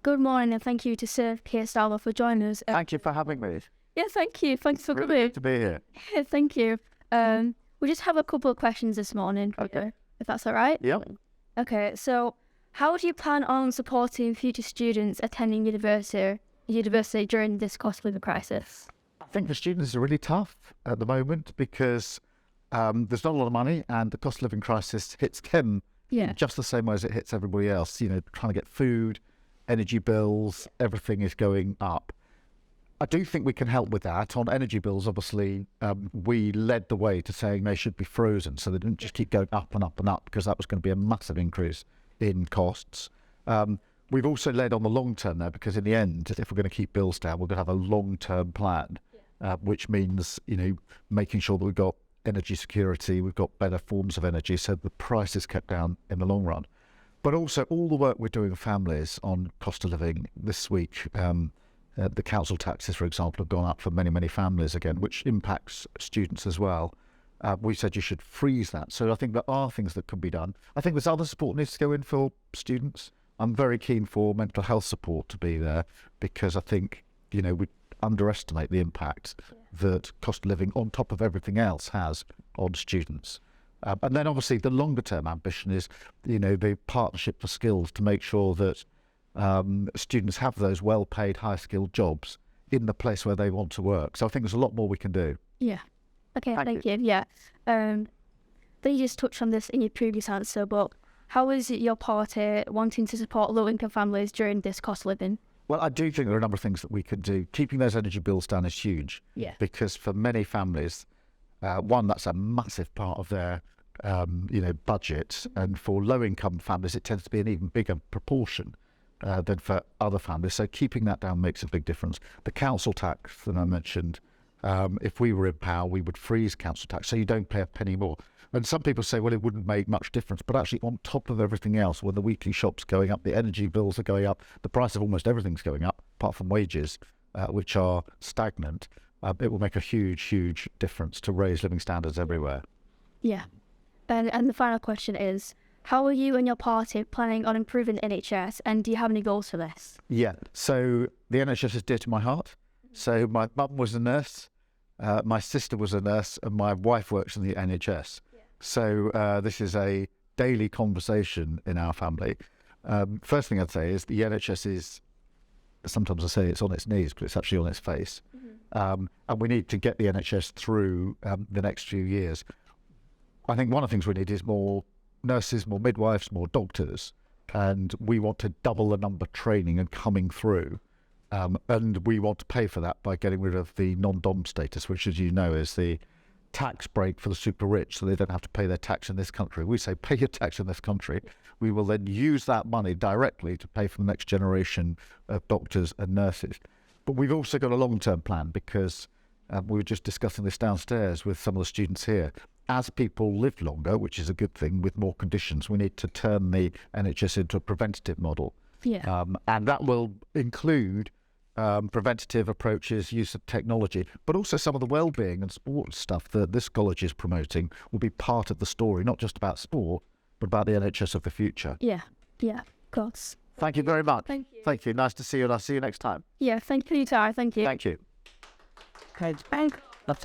Good morning, and thank you to Sir Keir Starmer for joining us. Thank you for having me. Yeah, thank you. Thanks for Really coming. good to be here. Yeah, thank you. We just have a couple of questions this morning, Okay. if that's all right. Yep. Okay, so how do you plan on supporting future students attending university during this cost of living crisis? I think for students it's really tough at the moment because there's not a lot of money and the cost of living crisis hits them just the same way as it hits everybody else. You know, trying to get food, energy bills, everything is going up. I do think we can help with that. On energy bills, obviously, we led the way to saying they should be frozen so they didn't just keep going up and up and up, because that was going to be a massive increase in costs. We've also led on the long term there, because in the end, if we're going to keep bills down, we're going to have a long-term plan, which means, you know, making sure that we've got energy security, we've got better forms of energy, so the price is kept down in the long run. But also all the work we're doing with families on cost of living this week. The council taxes, for example, have gone up for many, many families again, which impacts students as well. We said you should freeze that. So I think there are things that can be done. I think there's other support needs to go in for students. I'm very keen for mental health support to be there, because I think, you know, we underestimate the impact that cost of living on top of everything else has on students. And then obviously the longer term ambition is, you know, the partnership for skills to make sure that students have those well-paid, high-skilled jobs in the place where they want to work. So I think there's a lot more we can do. Yeah. Okay, thank you. Yeah. Then you just touched on this in your previous answer, but how is it your party wanting to support low-income families during this cost of living? Well, I do think there are a number of things that we can do. Keeping those energy bills down is huge. Yeah. Because for many families, one, that's a massive part of their budget, and for low-income families, it tends to be an even bigger proportion than for other families. So keeping that down makes a big difference. The council tax that I mentioned, if we were in power, we would freeze council tax so you don't pay a penny more. And some people say, well, it wouldn't make much difference. But actually, on top of everything else, when the weekly shop's going up, the energy bills are going up, the price of almost everything's going up, apart from wages, which are stagnant, it will make a huge, huge difference to raise living standards everywhere. Yeah. And the final question is, how are you and your party planning on improving the NHS, and do you have any goals for this? Yeah, so the NHS is dear to my heart. So my mum was a nurse, my sister was a nurse, and my wife works in the NHS. Yeah. So this is a daily conversation in our family. First thing I'd say is the NHS is, sometimes I say it's on its knees, but it's actually on its face. Mm-hmm. And we need to get the NHS through the next few years. I think one of the things we need is more nurses, more midwives, more doctors, and we want to double the number training and coming through, and we want to pay for that by getting rid of the non-dom status, which, as you know, is the tax break for the super rich, so they don't have to pay their tax in this country. We say pay your tax in this country. We will then use that money directly to pay for the next generation of doctors and nurses. But we've also got a long-term plan, because we were just discussing this downstairs with some of the students here. As people live longer, which is a good thing, with more conditions, we need to turn the NHS into a preventative model. Yeah. And that will include preventative approaches, use of technology, but also some of the well-being and sports stuff that this college is promoting will be part of the story, not just about sport, but about the NHS of the future. Yeah, of course. Thank you very much. Thank you. Thank you. Nice to see you, and I'll see you next time. Yeah, thank you, Tara. Thank you. Thank you. Okay, thanks. That's